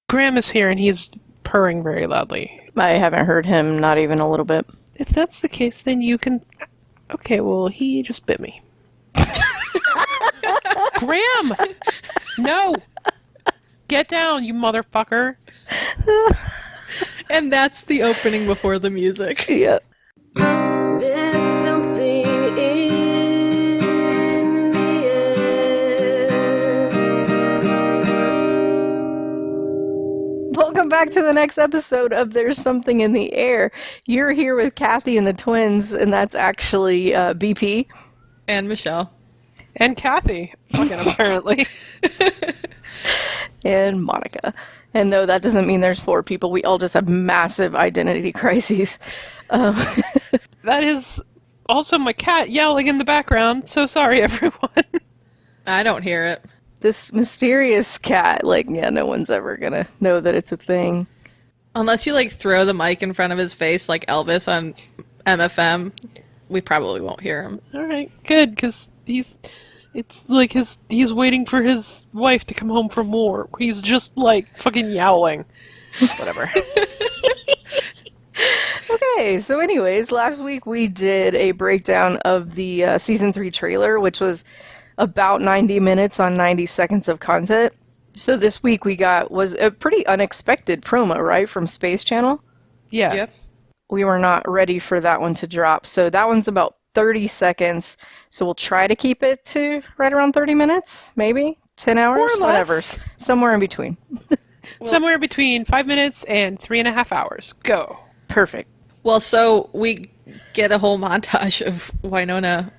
Graham is here and he's purring very loudly. I haven't heard him, not even a little bit. If that's the case, then you can... Okay, well, he just bit me. Graham! No! Get down, you motherfucker. And that's the opening before the music. Yeah. There's something in the air. Welcome back to the next episode of There's Something in the Air. You're here with Kathy and the twins, and that's actually BP. And Michelle. And Kathy, fucking apparently. And Monica. And no, that doesn't mean there's 4 people. We all just have massive identity crises. That is also my cat yelling in the background. So sorry, everyone. I don't hear it. This mysterious cat, no one's ever gonna know that it's a thing. Unless you, throw the mic in front of his face like Elvis on MFM, we probably won't hear him. All right, good, because he's waiting for his wife to come home from war. He's just, fucking yowling. Whatever. Okay, so anyways, last week we did a breakdown of the Season 3 trailer, which was about 90 minutes on 90 seconds of content. So this week was a pretty unexpected promo, right, from Space Channel? Yes. Yep. We were not ready for that one to drop, so that one's about 30 seconds, so we'll try to keep it to right around 30 minutes, maybe? 10 hours? More or less. Whatever. Somewhere in between. Somewhere between 5 minutes and 3.5 hours. Go. Perfect. Well, so we get a whole montage of Wynonna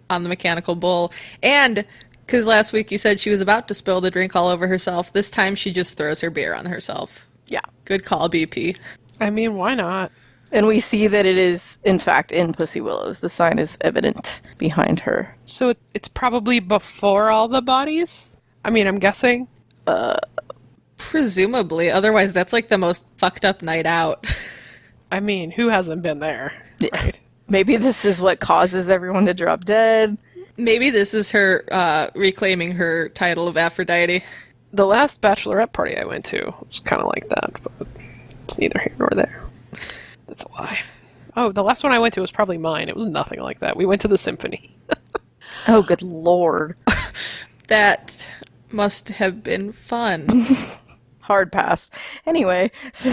on the mechanical bull, and because last week you said she was about to spill the drink all over herself, this time she just throws her beer on herself. Yeah. Good call, BP. I mean, why not? And we see that it is, in fact, in Pussy Willows. The sign is evident behind her. So it's probably before all the bodies? I mean, I'm guessing. Presumably, otherwise that's the most fucked up night out. I mean, who hasn't been there? Right? Maybe this is what causes everyone to drop dead. Maybe this is her reclaiming her title of Aphrodite. The last bachelorette party I went to was kind of like that, but it's neither here nor there. That's a lie. Oh, the last one I went to was probably mine. It was nothing like that. We went to the symphony. Oh, good lord. That must have been fun. Hard pass. Anyway, so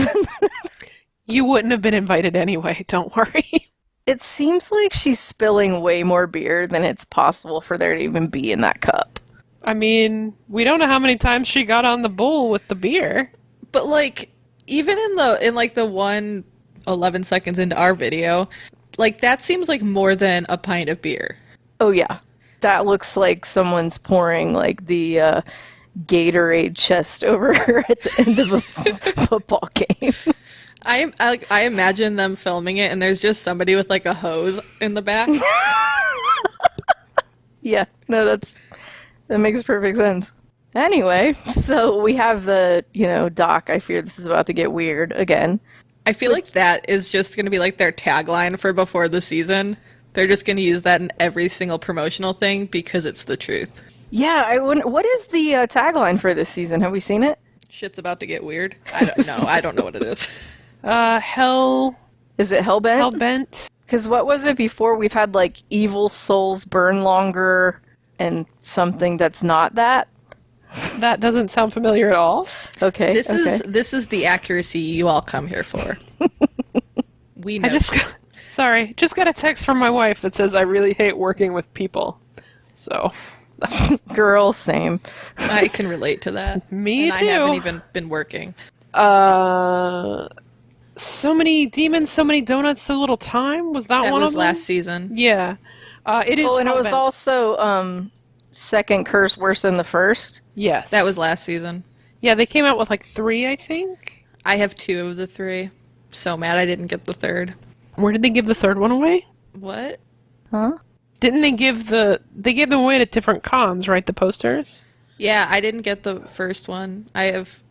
You wouldn't have been invited anyway, don't worry. it seems like she's spilling way more beer than it's possible for there to even be in that cup. I mean, we don't know how many times she got on the bull with the beer. But even in the 1 11 seconds into our video, that seems like more than a pint of beer. Oh, yeah. That looks like someone's pouring, the Gatorade chest over her at the end of a football game. I imagine them filming it, and there's just somebody with, a hose in the back. Yeah, no, that makes perfect sense. Anyway, so we have the, Doc, I fear this is about to get weird again. I feel like that is just going to be, their tagline for before the season. They're just going to use that in every single promotional thing because it's the truth. Yeah, what is the tagline for this season? Have we seen it? Shit's about to get weird. I don't know. I don't know what it is. Hell... Is it Hellbent? Hellbent? Because what was it before? We've had, evil souls burn longer and something that's not that. That doesn't sound familiar at all. Okay. This is the accuracy you all come here for. We know. Just got a text from my wife that says I really hate working with people. So, Girl, same. I can relate to that. Me and too. I haven't even been working. So many demons, so many donuts, so little time. Was that one was of them? last season. Yeah. It is. Oh, and it was Hellbent. also second curse worse than the first. Yes. That was last season. Yeah, they came out with 3, I think. I have 2 of the 3. So mad I didn't get the 3rd. Where did they give the 3rd one away? What? Huh? Didn't they they gave them away at different cons, right? The posters? Yeah, I didn't get the first one. I have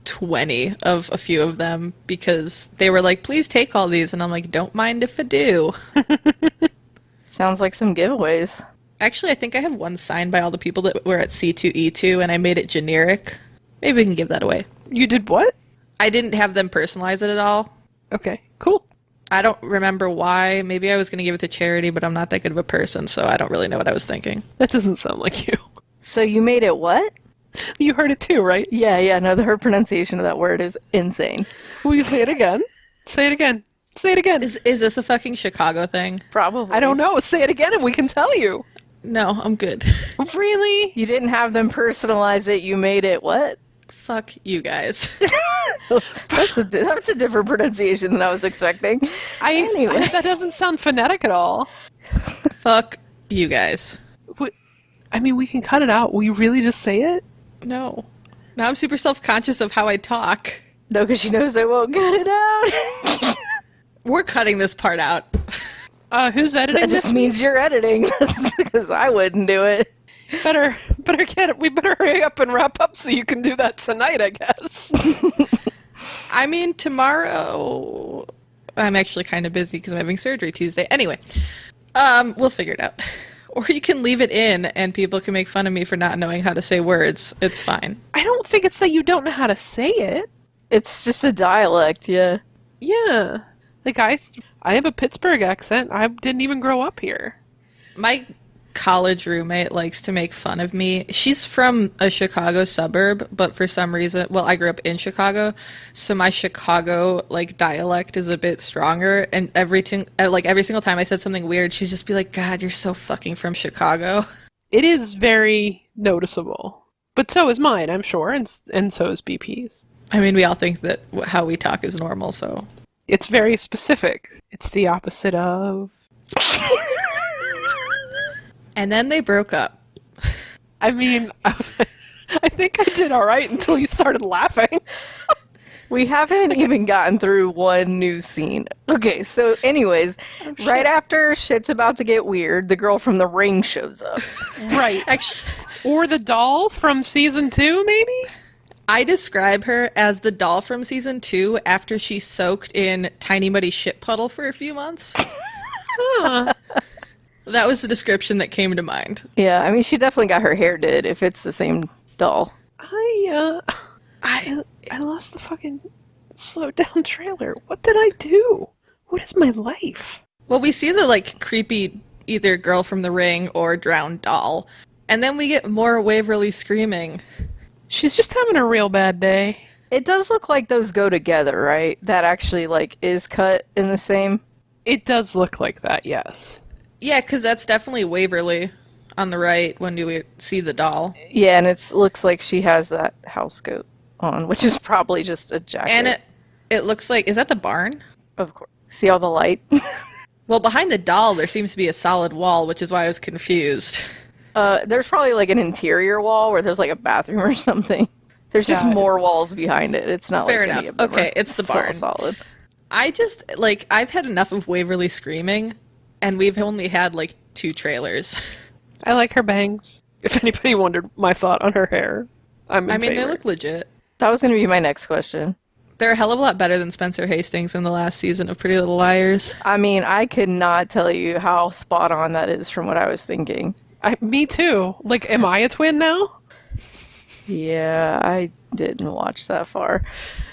20 of a few of them because they were like, please take all these. And I'm like, don't mind if I do. Sounds like some giveaways. Actually, I think I have one signed by all the people that were at C2E2 and I made it generic. Maybe we can give that away. You did what? I didn't have them personalize it at all. Okay, cool. I don't remember why. Maybe I was going to give it to charity, but I'm not that good of a person, so I don't really know what I was thinking. That doesn't sound like you. So you made it what? You heard it too, right? Yeah, no, her pronunciation of that word is insane. Will you say it again? Say it again. Say it again. Is this a fucking Chicago thing? Probably. I don't know. Say it again and we can tell you. No, I'm good. Really? You didn't have them personalize it, you made it what? Fuck you guys. That's a different pronunciation than I was expecting. Anyway. That doesn't sound phonetic at all. Fuck you guys. I mean, we can cut it out. Will you really just say it? No. Now I'm super self-conscious of how I talk. No, because she knows I won't cut it out. We're cutting this part out. Who's editing That just this? means you're editing, because I wouldn't do it. Better get it. We better hurry up and wrap up so you can do that tonight, I guess. I mean, tomorrow I'm actually kind of busy because I'm having surgery Tuesday. Anyway, we'll figure it out. Or you can leave it in and people can make fun of me for not knowing how to say words. It's fine. I don't think it's that you don't know how to say it. It's just a dialect, yeah. Yeah. Like, I have a Pittsburgh accent. I didn't even grow up here. My college roommate likes to make fun of me. She's from a Chicago suburb, but for some reason, well, I grew up in Chicago, so my Chicago dialect is a bit stronger. And every single time I said something weird, she'd just be like, "God, you're so fucking from Chicago." It is very noticeable, but so is mine, I'm sure, and so is BP's. I mean, we all think that how we talk is normal, so It's very specific. It's the opposite of. And then they broke up. I mean, I think I did all right until you started laughing. We haven't even gotten through one new scene. Okay, so anyways, right after shit's about to get weird, the girl from The Ring shows up. Right. Actually, Or the doll from season 2, maybe? I describe her as the doll from season 2 after she soaked in Tiny Muddy Shit Puddle for a few months. Huh. That was the description that came to mind. Yeah, I mean, she definitely got her hair did, if it's the same doll. I lost the fucking slowed down trailer. What did I do? What is my life? Well, we see the, creepy either girl from The Ring or drowned doll. And then we get more Waverly screaming. She's just having a real bad day. It does look like those go together, right? That actually, is cut in the same... It does look like that, yes. Yeah, because that's definitely Waverly on the right when we see the doll. Yeah, and it looks like she has that house coat on, which is probably just a jacket. And it looks like... Is that the barn? Of course. See all the light? Well, behind the doll, there seems to be a solid wall, which is why I was confused. There's probably an interior wall where there's a bathroom or something. There's just Got it. more walls behind it. It's not Fair any enough. of them Okay, are it's the full barn. solid. I just, I've had enough of Waverly screaming, and we've only had, 2 trailers. I like her bangs. If anybody wondered my thought on her hair, I mean, they look legit. That was going to be my next question. They're a hell of a lot better than Spencer Hastings in the last season of Pretty Little Liars. I mean, I could not tell you how spot on that is from what I was thinking. Me too. Am I a twin now? Yeah, I didn't watch that far.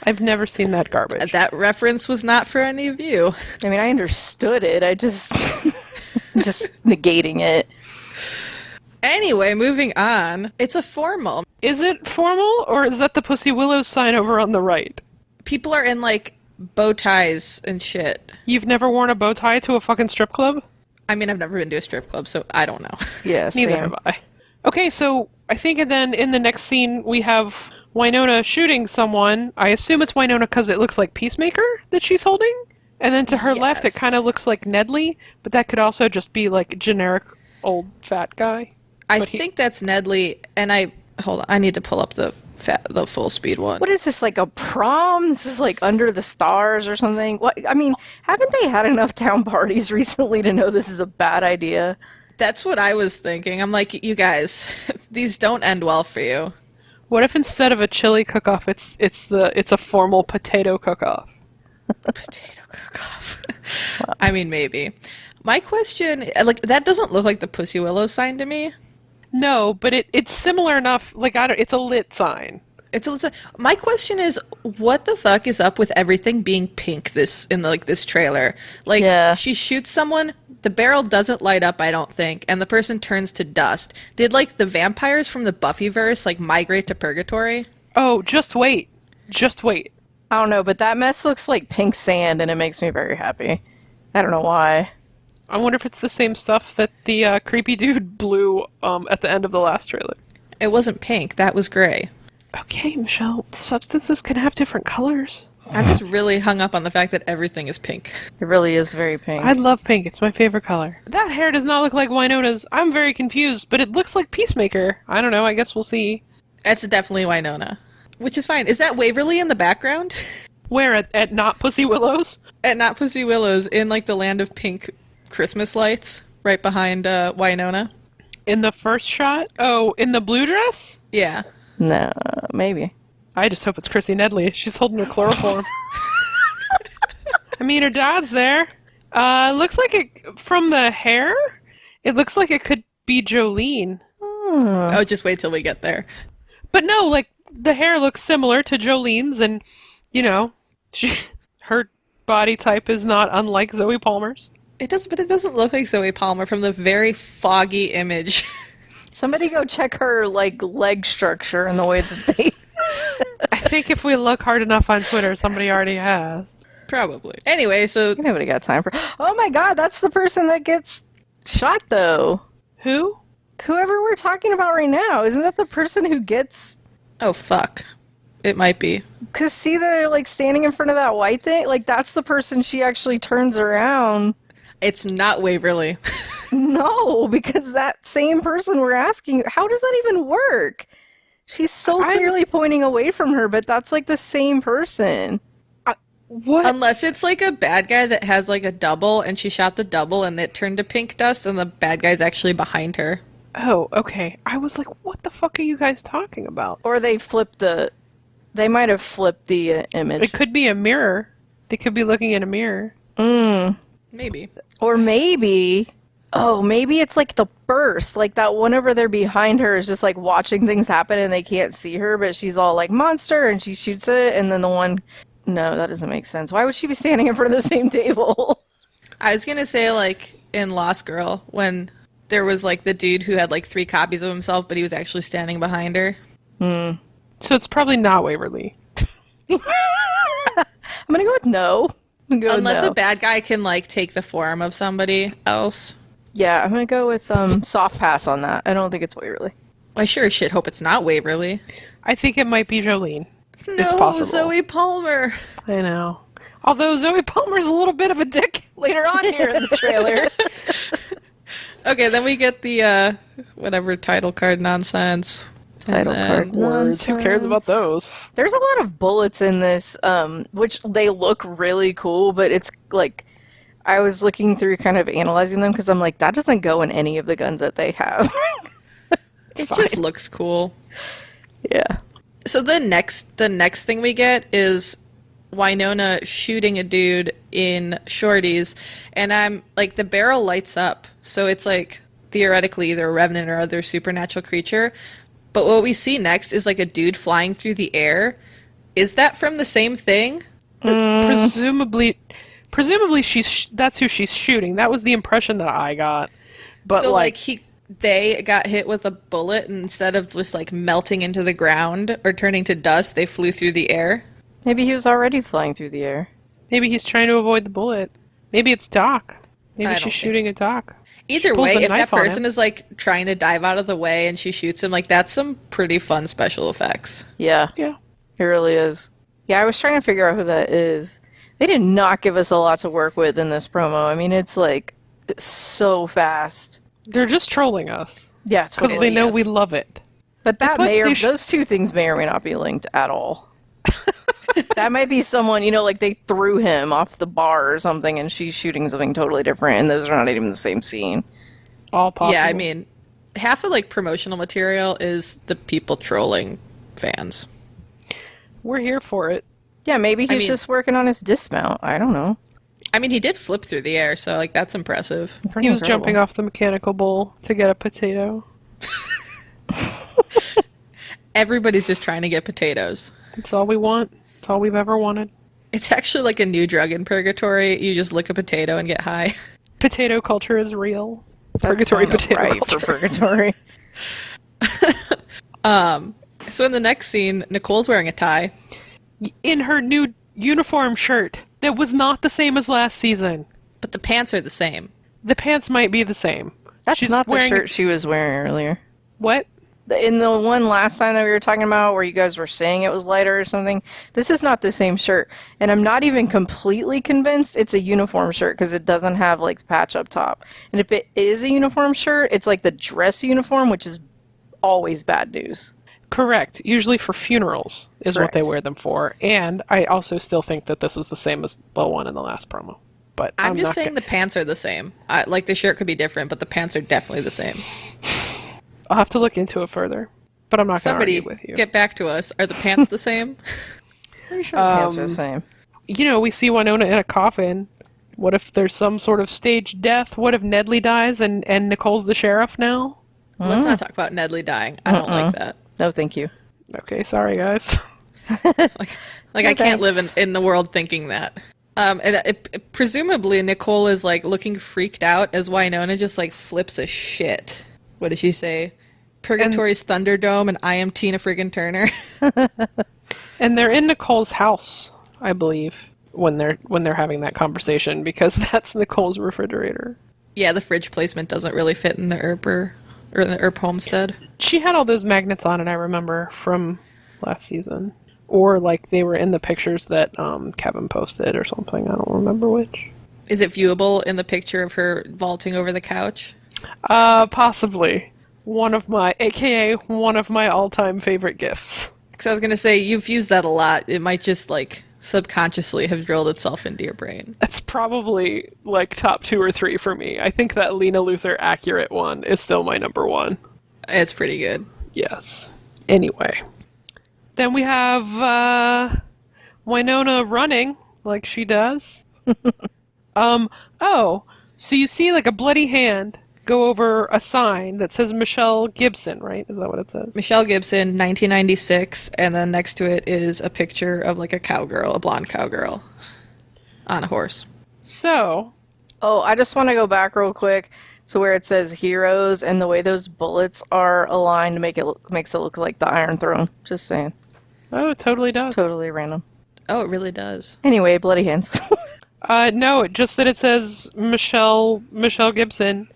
I've never seen that garbage. That reference was not for any of you. I mean, I understood it. I just... just negating it. Anyway, moving on. It's a formal. Is it formal, or is that the Pussy Willows sign over on the right? People are in, bow ties and shit. You've never worn a bow tie to a fucking strip club? I mean, I've never been to a strip club, so I don't know. Yeah, Neither same. have I. Okay, so I think and then in the next scene we have Wynonna shooting someone. I assume it's Wynonna because it looks like Peacemaker that she's holding. And then to her left, it Yes. kind of looks like Nedley, but that could also just be generic old fat guy. I think that's Nedley, and hold on, I need to pull up the full speed one. What is this, a prom? This is Under the Stars or something? What? I mean, haven't they had enough town parties recently to know this is a bad idea? That's what I was thinking. I'm like, you guys, these don't end well for you. What if instead of a chili cook-off, it's a formal potato cook-off? Potato cook-off. I mean, maybe. My question, that doesn't look like the Pussy Willow sign to me. No, but it's similar enough. It's a lit sign. My question is, what the fuck is up with everything being pink in this trailer? Like, Yeah. she shoots someone, the barrel doesn't light up, I don't think, and the person turns to dust. Did, like, the vampires from the Buffyverse, like, migrate to purgatory? Oh, just wait. Just wait. I don't know, but that mess looks like pink sand, and it makes me very happy. I don't know why. I wonder if it's the same stuff that the creepy dude blew at the end of the last trailer. It wasn't pink, that was gray. Okay, Michelle, substances can have different colors. I'm just really hung up on the fact that everything is pink. It really is very pink. I love pink. It's my favorite color. That hair does not look like Wynonna's. I'm very confused, but it looks like Peacemaker. I don't know. I guess we'll see. It's definitely Wynonna. Which is fine. Is that Waverly in the background? Where? At Not Pussy Willows? At Not Pussy Willows, in, like, the land of pink Christmas lights, right behind Wynonna. In the first shot? Oh, in the blue dress? Yeah. No, maybe. I just hope it's Chrissy Nedley. She's holding her chloroform. I mean, her dad's there. Looks like it, from the hair, it looks like it could be Jolene. Oh, just wait till we get there. But no, like, the hair looks similar to Jolene's, and, you know, her body type is not unlike Zoe Palmer's. It does, but it doesn't look like Zoe Palmer from the very foggy image. Somebody go check her, like, leg structure and the way that they... I think if we look hard enough on Twitter, somebody already has. Probably. Anyway, so Nobody got time for... Oh my god, that's the person that gets shot, though. Who? Whoever we're talking about right now. Isn't that the person who gets... oh fuck, it might be. Because see, they're, like, standing in front of that white thing? Like, that's the person she actually turns around. It's not Waverly. No, because that same person we're asking, how does that even work? She's so clearly pointing away from her, but that's like the same person. What? Unless it's like a bad guy that has like a double and she shot the double and it turned to pink dust and the bad guy's actually behind her. Oh, okay. I was like, what the fuck are you guys talking about? Or they flipped the... They might have flipped the image. It could be a mirror. They could be looking in a mirror. Maybe. Or maybe... Oh, maybe it's like the burst. Like that one over there behind her is just like watching things happen and they can't see her, but she's all like, monster, and she shoots it, and then the one... No, that doesn't make sense. Why would she be standing in front of the same table? I was gonna say like in Lost Girl when there was like the dude who had like 3 copies of himself, but he was actually standing behind her. So it's probably not Waverly. I'm gonna go with no. I'm gonna go Unless with no. a bad guy can like take the form of somebody else. Yeah, I'm gonna go with soft pass on that. I don't think it's Waverly. I sure as shit hope it's not Waverly. I think it might be Jolene. No, It's possible. Zoe Palmer. I know. Although Zoe Palmer's a little bit of a dick later on here in the trailer. Okay, then we get the whatever title card nonsense. Title card Words. Who cares about those? There's a lot of bullets in this, which they look really cool, but it's like I was looking through kind of analyzing them because I'm like, that doesn't go in any of the guns that they have. It just looks cool. Yeah. So the next thing we get is Wynonna shooting a dude in shorties, and I'm like, the barrel lights up, so it's like theoretically either a revenant or other supernatural creature. But what we see next is like a dude flying through the air. Is that from the same thing? Presumably that's who she's shooting. That was the impression that I got. But so they got hit with a bullet, and instead of just like melting into the ground or turning to dust, they flew through the air. Maybe he was already flying through the air. maybe he's trying to avoid the bullet. Maybe it's Doc. Maybe I don't she's think- shooting a Doc. Either She pulls way, a if that knife on person him. is like trying to dive out of the way and she shoots him, like that's some pretty fun special effects. Yeah, Yeah. it really is. Yeah, I was trying to figure out who that is. They did not give us a lot to work with in this promo. I mean, it's like so fast. They're just trolling us. Yeah, Because totally. they know yes. we love it. But that But may or they sh- those two things may or may not be linked at all. That might be someone, like they threw him off the bar or something and she's shooting something totally different and those are not even the same scene. All possible. Yeah, I mean, half of like promotional material is the people trolling fans. we're here for it. Yeah, maybe he's mean- just working on his dismount. I don't know. I mean, he did flip through the air, so like that's impressive. Pretty He was incredible. jumping off the mechanical bull to get a potato. Everybody's just trying to get potatoes. It's all we want. It's all we've ever wanted. It's actually like a new drug in purgatory. You just lick a potato and get high. Potato culture is real. That Purgatory sounds potato right culture. for purgatory. So in the next scene, Nicole's wearing a tie. In her new uniform shirt that was not the same as last season. But the pants are the same. The pants might be the same. That's She's not the wearing shirt she was wearing earlier. What? In the one last time that we were talking about where you guys were saying it was lighter or something, this is not the same shirt. And I'm not even completely convinced it's a uniform shirt because it doesn't have like the patch up top. And if it is a uniform shirt, it's like the dress uniform, which is always bad news. Correct. Usually for funerals is what Correct. they wear them for. And I also still think that this is the same as the one in the last promo. But I'm just not saying the pants are the same. Like the shirt could be different, but the pants are definitely the same. I'll have to look into it further. But I'm not going to Somebody argue with you. get back to us. Are the pants the same? Pretty sure the pants are the same. You know, we see Wynonna in a coffin. What if there's some sort of staged death? What if Nedley dies and Nicole's the sheriff now? Let's not talk about Nedley dying. I don't like that. No, thank you. Okay, sorry guys. Like I can't live thanks. in the world thinking that. Presumably Nicole is like looking freaked out as Wynonna just like flips a shit. What did she say? Purgatory's Thunderdome and I am Tina friggin' Turner. And they're in Nicole's house, I believe, when they're having that conversation because that's Nicole's refrigerator. Yeah, the fridge placement doesn't really fit in the Earper or the Earp homestead. She had all those magnets on it, I remember, from last season. Or, like, they were in the pictures that Kevin posted or something. I don't remember which. Is it viewable in the picture of her vaulting over the couch? Possibly. One of my all-time favorite gifts. Because I was going to say, you've used that a lot. It might just, like, subconsciously have drilled itself into your brain. That's probably, like, top 2 or 3 for me. I think that Lena Luthor accurate one is still my number 1. It's pretty good. Yes. Anyway. Then we have Wynonna running like she does. Oh, so you see like a bloody hand go over a sign that says Michelle Gibson, right? Is that what it says? Michelle Gibson, 1996, and then next to it is a picture of like a cowgirl, a blonde cowgirl, on a horse. So, Oh, I just want to go back real quick to where it says heroes and the way those bullets are aligned makes it look like the Iron Throne. Just saying. oh, it totally does. Totally random. Oh, it really does. Anyway, bloody hands. No, just that it says Michelle Gibson,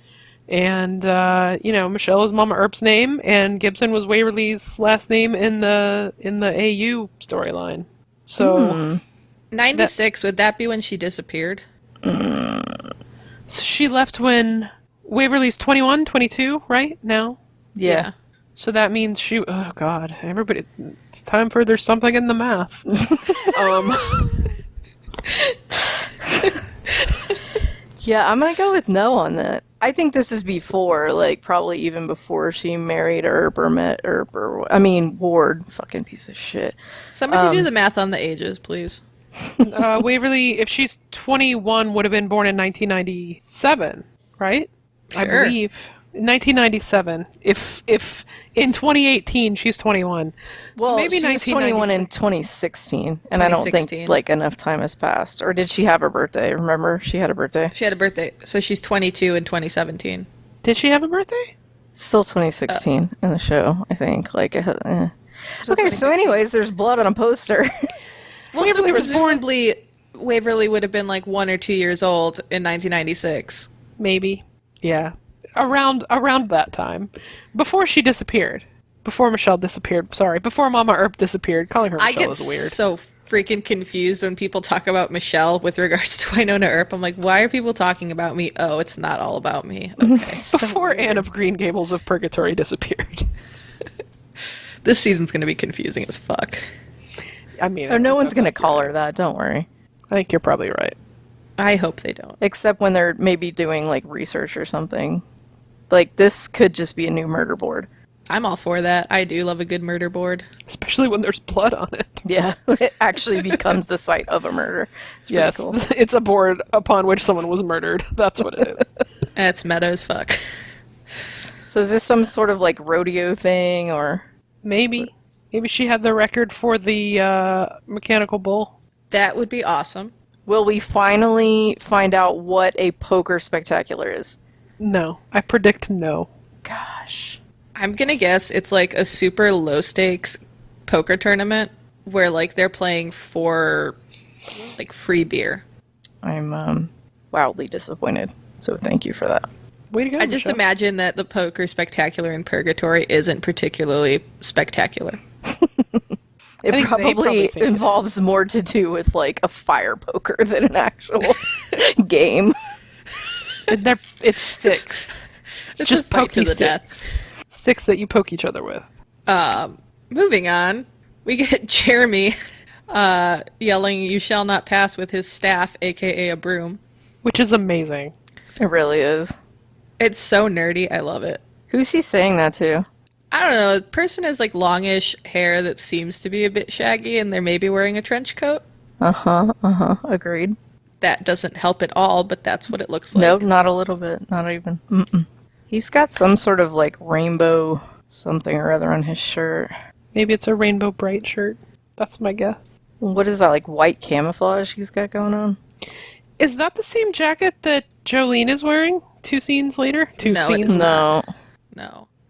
and Michelle is Mama Earp's name, and Gibson was Waverly's last name in the AU storyline. So, 96, would that be when she disappeared? so she left when Waverly's 21, 22, right now. Yeah. So that means she. Oh God, everybody! It's time for there's something in the math. Yeah, I'm gonna go with no on that. I think this is before, like, probably even before she married Earp or met Earp Ward. Fucking piece of shit. Somebody do the math on the ages, please. Waverly, if she's 21, would have been born in 1997, right? I Sure. believe 1997. If in 2018 she's 21, Well, so maybe she was 21 in 1996. 2016, and I don't 2016. think, like, enough time has passed. Or did she have a birthday? Remember? She had a birthday. She had a birthday, so she's 22 in 2017. Did she have a birthday? Still 2016 in the show, I think. Like, Okay, so 2016. anyways, there's blood on a poster. Well, Waverly so was born- presumably Waverly would have been like 1 or 2 years old in 1996. Maybe. Yeah. Around that time. Before she disappeared. Before Michelle disappeared. Sorry. Before Mama Earp disappeared. Calling her I Michelle get is weird. so freaking confused when people talk about Michelle with regards to Wynonna Earp. I'm like, why are people talking about me? Oh, it's not all about me. Okay. Before Anne of Green Gables of Purgatory disappeared. This season's going to be confusing as fuck. I mean, Or no one's gonna call her that, don't worry. I think you're probably right. I hope they don't. Except when they're maybe doing, like, research or something. Like, this could just be a new murder board. I'm all for that. I do love a good murder board. Especially when there's blood on it. Yeah, it actually becomes the site of a murder. It's pretty Yes, cool. it's a board upon which someone was murdered. That's what it is. It's meta as fuck. So is this some sort of, like, rodeo thing, or... Maybe. Maybe she had the record for the mechanical bull. That would be awesome. Will we finally find out what a poker spectacular is? No. I predict no. Gosh. I'm gonna guess it's like a super low stakes poker tournament where like they're playing for like free beer. I'm wildly disappointed. So thank you for that. Way to go, I just Michelle. imagine that the poker spectacular in Purgatory isn't particularly spectacular. It think they probably probably think it involves more to do with like a fire poker than an actual game. It's sticks. It's It's just a fight to pokey the sticks. death. Sticks that you poke each other with. Moving on, we get Jeremy yelling, "You shall not pass," with his staff, aka a broom. Which is amazing. It really is. It's so nerdy. I love it. Who's he saying that to? I don't know. The person has like longish hair that seems to be a bit shaggy, and they're maybe wearing a trench coat. Agreed. That doesn't help at all, but that's what it looks like. Nope, not a little bit. Not even. He's got some sort of like rainbow something or other on his shirt. Maybe it's a rainbow bright shirt. That's my guess. What is that, like white camouflage he's got going on? Is that the same jacket that Jolene is wearing 2 scenes later? Two No, it scenes? is No.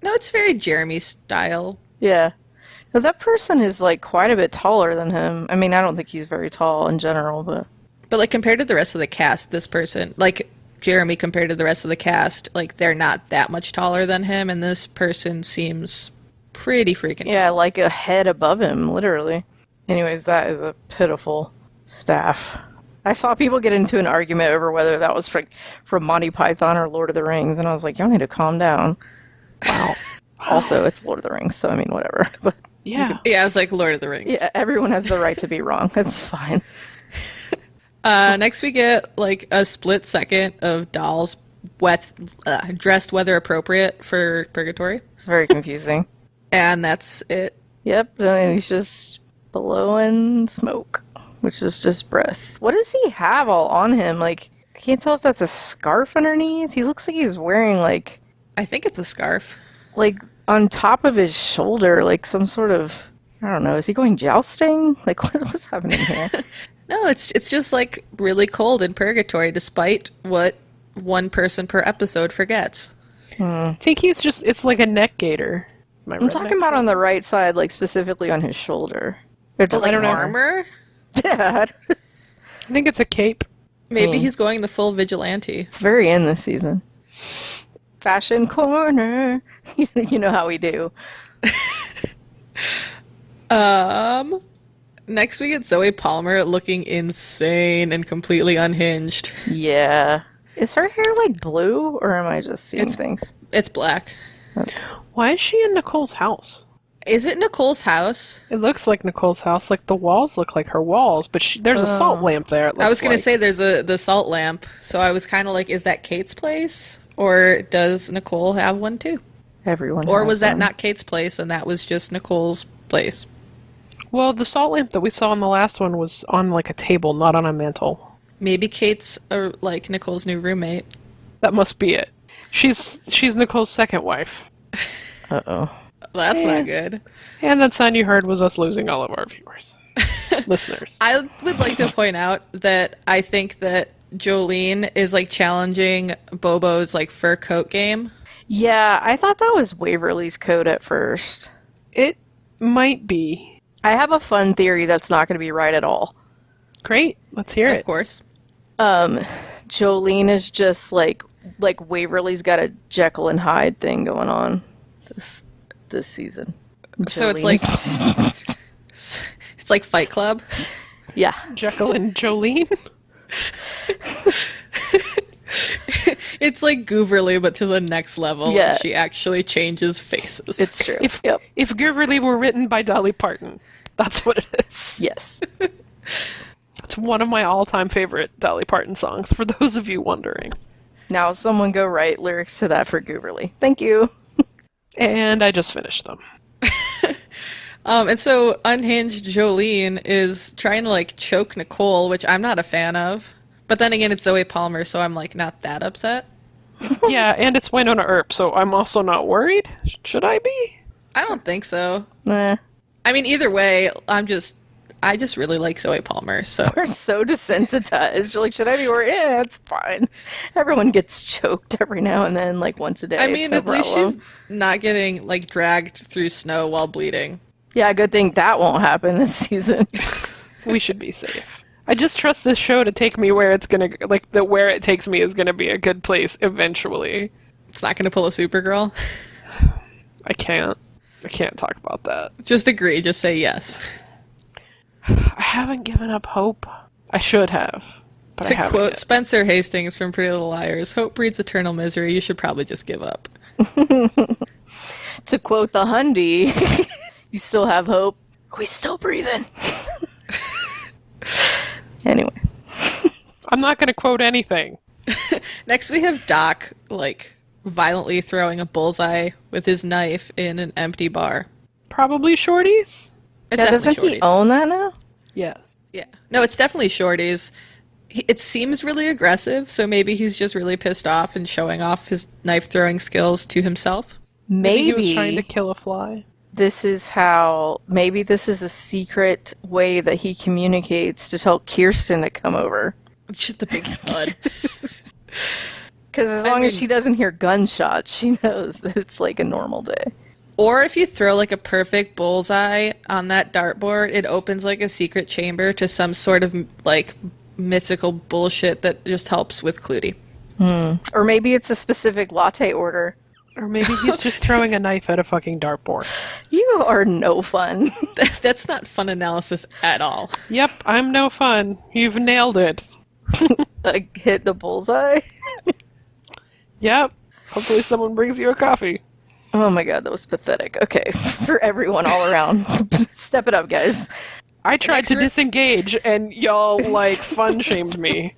No, it's very Jeremy style. Yeah. No, that person is like quite a bit taller than him. I mean, I don't think he's very tall in general, but But like compared to the rest of the cast, this person, like Jeremy compared to the rest of the cast, like they're not that much taller than him, and this person seems pretty freaking yeah, like a head above him, literally. Anyways, that is a pitiful staff. I saw people get into an argument over whether that was from Monty Python or Lord of the Rings, and I was like, y'all need to calm down. Wow. Also, it's Lord of the Rings, so I mean, whatever. But Yeah. Yeah, it's like Lord of the Rings. yeah, everyone has the right to be wrong. That's fine. Next, we get like a split second of dolls dressed weather appropriate for Purgatory, It's very confusing. and that's it. Yep, and he's just blowing smoke, which is just breath. What does he have all on him? Like, I can't tell if that's a scarf underneath. He looks like he's wearing I think it's a scarf. like on top of his shoulder, like some sort of, I don't know, is he going jousting? Like, what's happening here? No, it's just like really cold in Purgatory, despite what one person per episode forgets. I think it's like a neck gaiter. I'm talking about on the right side, like specifically on his shoulder. It But like don't know. armor, Yeah, I think it's a cape. maybe he's going the full vigilante. it's very in this season. Fashion corner. You know how we do. Next, we get Zoe Palmer looking insane and completely unhinged. Yeah. Is her hair like blue, or am I just seeing things? It's black. Why is she in Nicole's house? Is it Nicole's house? It looks like Nicole's house. Like the walls look like her walls, but there's a salt lamp there. I was gonna say there's the salt lamp, so I was kind of like, is that Kate's place, or does Nicole have one too, Everyone. or has was that one. not Kate's place and that was just Nicole's place? Well, the salt lamp that we saw in the last one was on like a table, not on a mantle. Maybe Kate's like Nicole's new roommate. That must be it. She's Nicole's second wife. Uh-oh. That's not good. And that sound you heard was us losing all of our viewers. Listeners. I would like to point out that I think that Jolene is like challenging Bobo's like fur coat game. Yeah, I thought that was Waverly's coat at first. It might be. I have a fun theory that's not going to be right at all. Great. Let's hear Of it. course. Jolene is just like Waverly's got a Jekyll and Hyde thing going on this season. So it's like Jolene's- it's like Fight Club. yeah. Jekyll and Jolene. It's like Gooverly, but to the next level. Yeah. She actually changes faces. It's true. If Yep. if Giverly were written by Dolly Parton, that's what it is. Yes. It's one of my all-time favorite Dolly Parton songs. For those of you wondering, Now someone go write lyrics to that for Gooverly. Thank you. and I just finished them. And so unhinged Jolene is trying to like choke Nicole, which I'm not a fan of. But then again, it's Zoe Palmer, so I'm like not that upset. Yeah, and it's Wynonna Earp, so I'm also not worried. Should I be? I don't think so. Nah. I mean, either way, I just really like Zoe Palmer. So We're so desensitized. You're like, should I be worried? Yeah, it's fine. Everyone gets choked every now and then, like once a day. I It's mean, no at least problem. she's not getting like dragged through snow while bleeding. Yeah, good thing that won't happen this season. We should be safe. I just trust this show to take me where it's gonna, like, where it takes me is gonna be a good place eventually. It's not going to pull a Supergirl. I can't talk about that. Just agree. Just say yes. I haven't given up hope. I should have, but I To haven't quote yet. Spencer Hastings from Pretty Little Liars, "Hope breeds eternal misery. You should probably just give up." To quote the Hundy, you still have hope. Are we still breathing? Anyway. I'm not going to quote anything. Next, we have Doc like violently throwing a bullseye with his knife in an empty bar. Probably shorties? It's Yeah, definitely doesn't he Shorty's. own that now? Yes. Yeah. No, it's definitely Shorty's. It seems really aggressive, so maybe he's just really pissed off and showing off his knife throwing skills to himself. Maybe he was trying Maybe to kill a fly. this is a secret way that he communicates to tell Kirsten to come over. It's just a big thud. Because as I long as mean- she doesn't hear gunshots, she knows that it's like a normal day. Or if you throw like a perfect bullseye on that dartboard, it opens like a secret chamber to some sort of like mythical bullshit that just helps with Clutie. Or maybe it's a specific latte order. Or maybe he's just throwing a knife at a fucking dartboard. You are no fun. That's not fun analysis at all. Yep, I'm no fun. You've nailed it. Like, hit the bullseye. Yep. Hopefully someone brings you a coffee. Oh my god, that was pathetic. Okay, for everyone all around. Step it up, guys. I tried to Next disengage and y'all, like, fun shamed me.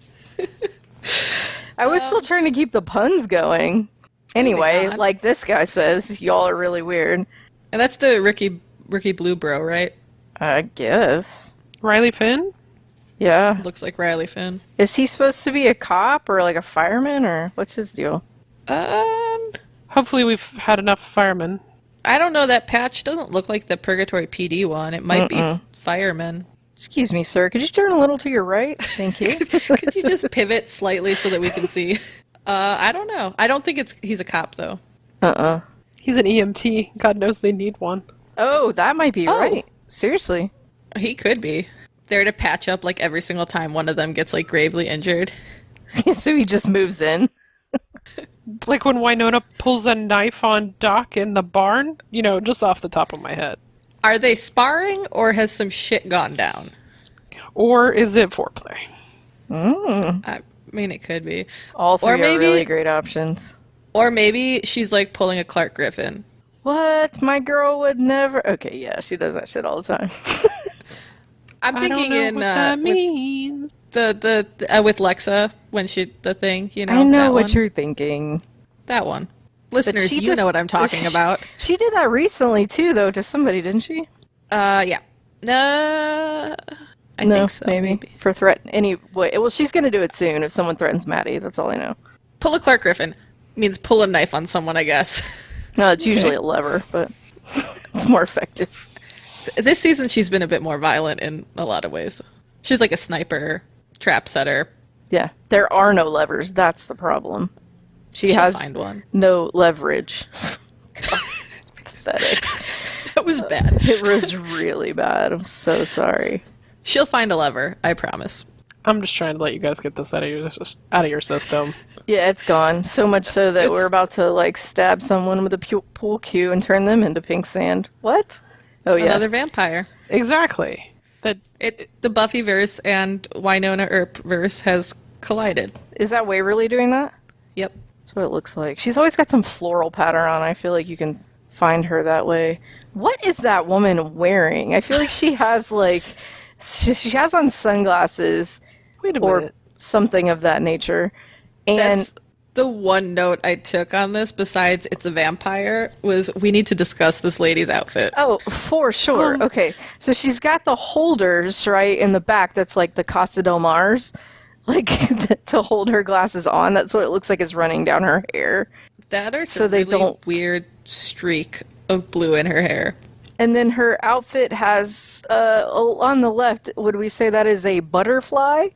I was still trying to keep the puns going. Anyway, on. like this guy says, y'all are really weird. And that's the Ricky Blue bro, right? I guess. Riley Finn? Yeah. Looks like Riley Finn. Is he supposed to be a cop or like a fireman or what's his deal? Hopefully we've had enough firemen. I don't know. That patch doesn't look like the Purgatory PD one. It might be firemen. Excuse me, sir. Could you turn a little to your right? Thank you. Could you just pivot slightly so that we can see? I don't know. I don't think he's a cop though. He's an EMT. God knows they need one. Oh, that might be right. Seriously. He could be there to patch up like every single time one of them gets like gravely injured. So he just moves in. Like when Wynonna pulls a knife on Doc in the barn? You know, just off the top of my head. Are they sparring or has some shit gone down? Or is it foreplay? I mean, it could be. All three Or are maybe- really great options. Or maybe she's like pulling a Clark Griffin. What? My girl would never. Okay, yeah, she does that shit all the time. I'm I don't thinking know in what that with means. the with Lexa when the thing, you know. I know that what one. you're thinking. That one. Listeners, she you just- know what I'm talking about. She did that recently too, though, to somebody, didn't she? Yeah. No, I No, think so. maybe for threat. Anyway, well, she's gonna do it soon if someone threatens Maddie. That's all I know. Pull a Clark Griffin means pull a knife on someone, I guess. No, it's usually a lever, but it's more effective. This season, she's been a bit more violent in a lot of ways. She's like a sniper, trap setter. Yeah, there are no levers. That's the problem. She She'll has find one. no leverage. God, it's pathetic. That was bad. It was really bad. I'm so sorry. She'll find a lever, I promise. I'm just trying to let you guys get this out of your system. Yeah, it's gone. So much so that It's- we're about to like stab someone with a pool cue and turn them into pink sand. What? Oh yeah. Another vampire. Exactly. That The Buffy verse and Wynonna Earp verse has collided. Is that Waverly doing that? Yep. That's what it looks like. She's always got some floral pattern on. I feel like you can find her that way. What is that woman wearing? I feel like she has like she has on sunglasses wait a or minute. something of that nature. And That's the one note I took on this, besides it's a vampire, was we need to discuss this lady's outfit. oh, for sure. Okay. So she's got the holders, right, in the back that's like the Casa del Mars, like to hold her glasses on. That's what it looks like is running down her hair. That or So they really don't- weird streak of blue in her hair. And then her outfit has, on the left, would we say that is a butterfly?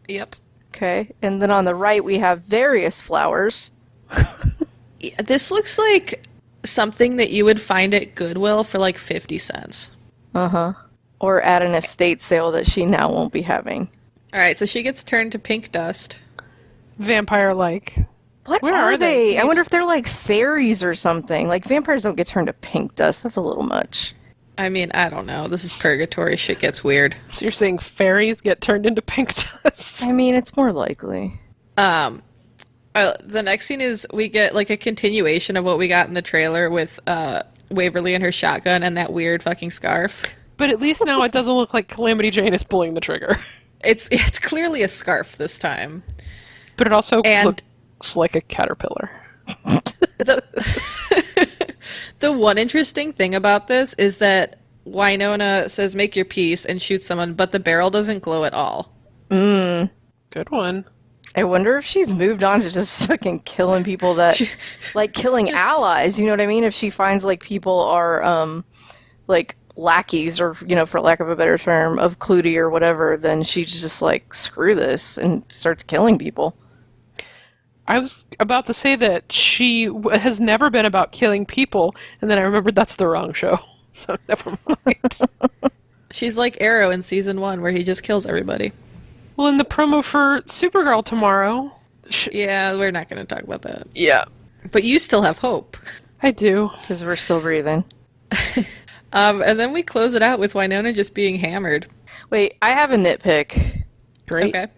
Yep. Okay. And then on the right, we have various flowers. Yeah, this looks like something that you would find at Goodwill for like 50 cents. Or at an estate sale that she now won't be having. All right, so she gets turned to pink dust. Vampire-like. What Where are are they? they? I wonder if they're like fairies or something. Like, vampires don't get turned to pink dust. That's a little much. I mean, I don't know. This is purgatory. Shit gets weird. So you're saying fairies get turned into pink dust? I mean, it's more likely. The next scene is we get like a continuation of what we got in the trailer with Waverly and her shotgun and that weird fucking scarf. But at least now it doesn't look like Calamity Jane is pulling the trigger. It's clearly a scarf this time. But it also And- looks like a caterpillar. The the one interesting thing about this is that Wynonna says make your peace and shoots someone, but the barrel doesn't glow at all. Good one. I wonder if she's moved on to just fucking killing people that, like, killing allies. You know what I mean? If she finds, like, people are, like, lackeys or, you know, for lack of a better term, of Clutie or whatever, then she's just like, screw this, and starts killing people. I was about to say that she has never been about killing people, and then I remembered that's the wrong show. So never mind. She's like Arrow in season 1 where he just kills everybody. Well, in the promo for Supergirl tomorrow... Yeah, we're not going to talk about that. Yeah. But you still have hope. I do. Because we're still breathing. And then we close it out with Wynonna just being hammered. Wait, I have a nitpick. Great. Okay.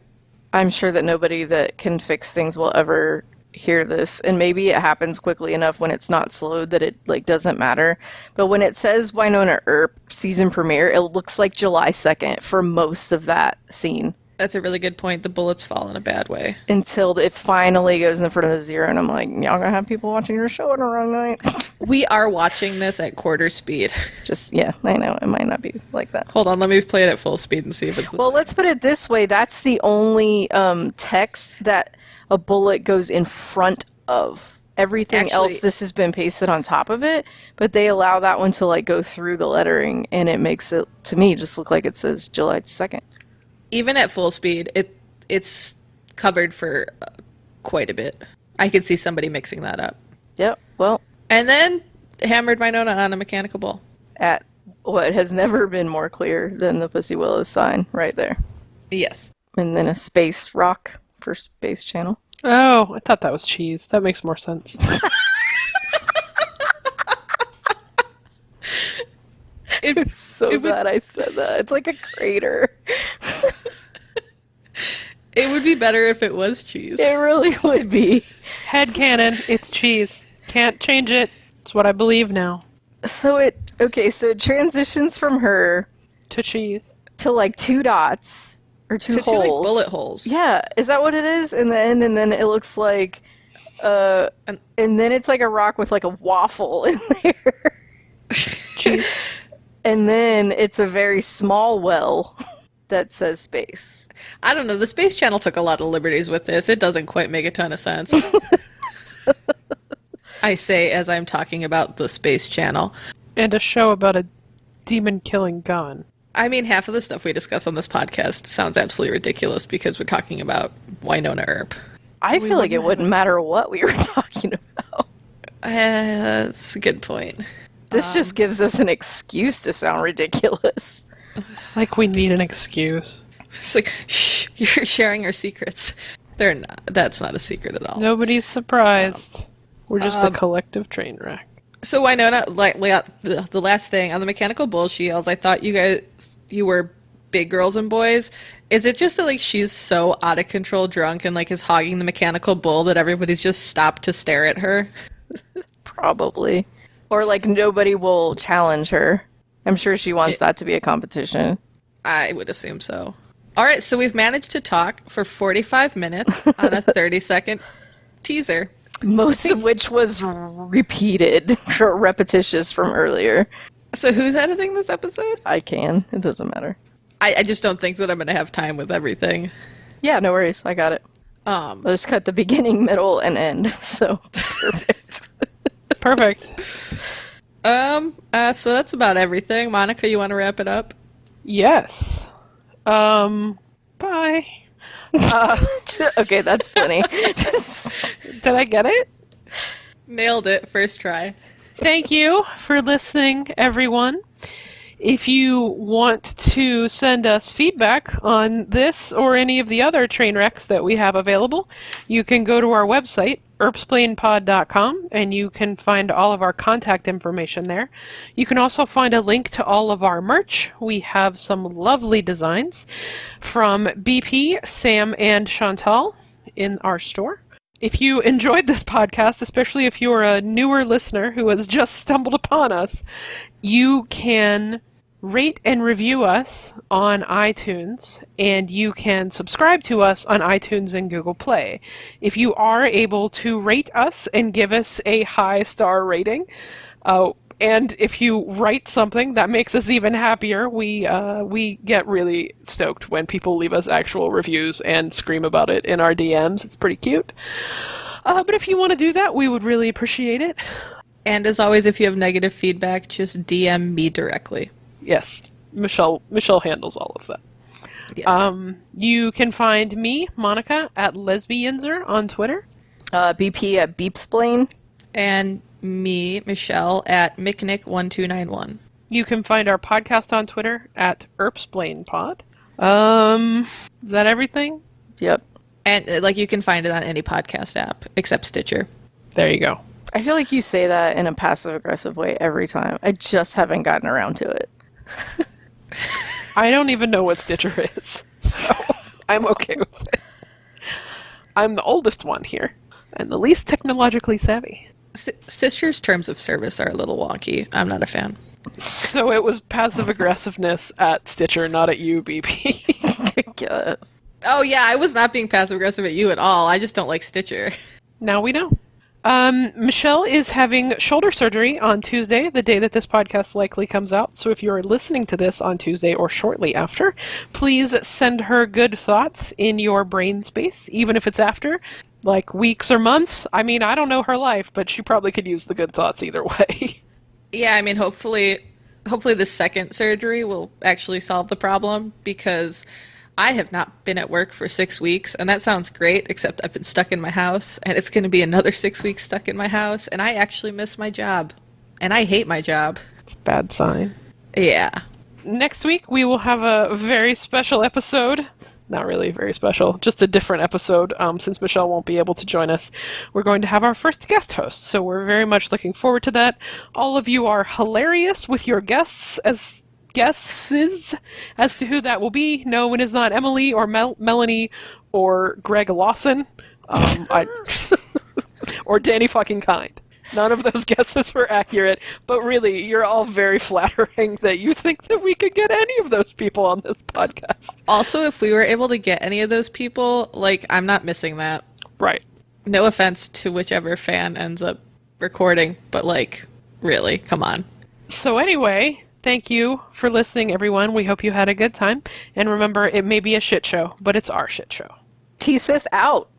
I'm sure that nobody that can fix things will ever hear this, and maybe it happens quickly enough when it's not slowed that it like doesn't matter. But when it says Wynonna Earp season premiere, it looks like July 2nd for most of that scene. That's a really good point. The bullets fall in a bad way. Until it finally goes in front of the zero, and I'm like, y'all gonna have people watching your show on a wrong night? We are watching this at quarter speed. Just, yeah, I know, it might not be like that. Hold on, let me play it at full speed and see if it's the Well, same. let's put it this way. That's the only text that a bullet goes in front of. Everything Actually- else, this has been pasted on top of it, but they allow that one to like go through the lettering, and it makes it, to me, just look like it says July 2nd. Even at full speed, it's covered for quite a bit. I could see somebody mixing that up. Yep, well, And then hammered Wynonna on a mechanical bull. at what has never been more clear than the Pussy Willows sign right there. Yes. And then a space rock for Space Channel. Oh, I thought that was cheese. That makes more sense. I'm so glad I said that. It's like a crater. It would be better if it was cheese. It really would be. Headcanon, it's cheese. Can't change it. It's what I believe now. So it transitions from her To cheese. to like two dots or two To two, holes. like, bullet holes. Yeah, is that what it is? And then it looks like and then it's like a rock with like a waffle in there. Cheese. And then it's a very small well that says space. I don't know. The Space Channel took a lot of liberties with this. It doesn't quite make a ton of sense. I say as I'm talking about the Space Channel. And a show about a demon-killing gun. I mean, half of the stuff we discuss on this podcast sounds absolutely ridiculous because we're talking about Wynonna Earp. I feel like it wouldn't matter what we were talking about. That's a good point. This just gives us an excuse to sound ridiculous. Like we need an excuse. It's like, shh, you're sharing our secrets. They're not. That's not a secret at all. Nobody's surprised. We're just a collective train wreck. So Wynonna, like the last thing on the mechanical bull, she yells, "I thought you were big girls and boys." Is it just that like she's so out of control drunk and like is hogging the mechanical bull that everybody's just stopped to stare at her? Probably. Or like nobody will challenge her. I'm sure she wants that to be a competition. I would assume so. All right, so we've managed to talk for 45 minutes on a 30-second teaser. Most of which was repeated or repetitious from earlier. So who's editing this episode? I can. It doesn't matter. I just don't think that I'm going to have time with everything. Yeah, no worries. I got it. I'll just cut the beginning, middle, and end. So, perfect. Perfect. So that's about everything. Monica, you want to wrap it up? Yes. Bye. Okay, that's plenty. Did I get it? Nailed it. First try. Thank you for listening, everyone. If you want to send us feedback on this or any of the other train wrecks that we have available, you can go to our website, earpsplainpod.com, and you can find all of our contact information there. You can also find a link to all of our merch. We have some lovely designs from BP, Sam, and Chantal in our store. If you enjoyed this podcast, especially if you're a newer listener who has just stumbled upon us, you can rate and review us on iTunes, and you can subscribe to us on iTunes and Google Play. If you are able to rate us and give us a high star rating, and if you write something that makes us even happier, we get really stoked when people leave us actual reviews and scream about it in our DMs. It's pretty cute. But if you want to do that, we would really appreciate it. And as always, if you have negative feedback, just DM me directly. Yes, Michelle handles all of that. Yes. You can find me, Monica, at Lesbianzer on Twitter. BP at Beepsplain. And me, Michelle, at McNick1291. You can find our podcast on Twitter at ErpsplainPod. Is that everything? Yep. And you can find it on any podcast app except Stitcher. There you go. I feel like you say that in a passive-aggressive way every time. I just haven't gotten around to it. I don't even know what Stitcher is, so I'm okay with it. I'm the oldest one here, and the least technologically savvy. Stitcher's terms of service are a little wonky. I'm not a fan. So it was passive aggressiveness at Stitcher, not at you, BP. I guess. Oh yeah, I was not being passive aggressive at you at all. I just don't like Stitcher. Now we know. Michelle is having shoulder surgery on Tuesday, the day that this podcast likely comes out. So if you're listening to this on Tuesday or shortly after, please send her good thoughts in your brain space, even if it's after, like weeks or months. I mean, I don't know her life, but she probably could use the good thoughts either way. Yeah, I mean, hopefully the second surgery will actually solve the problem, because I have not been at work for 6 weeks, and that sounds great, except I've been stuck in my house, and it's going to be another 6 weeks stuck in my house, and I actually miss my job, and I hate my job. It's a bad sign. Yeah. Next week, we will have a very special episode. Not really very special, just a different episode, since Michelle won't be able to join us. We're going to have our first guest host, so we're very much looking forward to that. All of you are hilarious with your guesses as to who that will be. No, it is not Emily or Melanie or Greg Lawson, or Danny fucking Kind. None of those guesses were accurate, but really, you're all very flattering that you think that we could get any of those people on this podcast. Also, if we were able to get any of those people, I'm not missing that. Right. No offense to whichever fan ends up recording, but really, come on. So anyway, thank you for listening, everyone. We hope you had a good time. And remember, it may be a shit show, but it's our shit show. T-Sith out.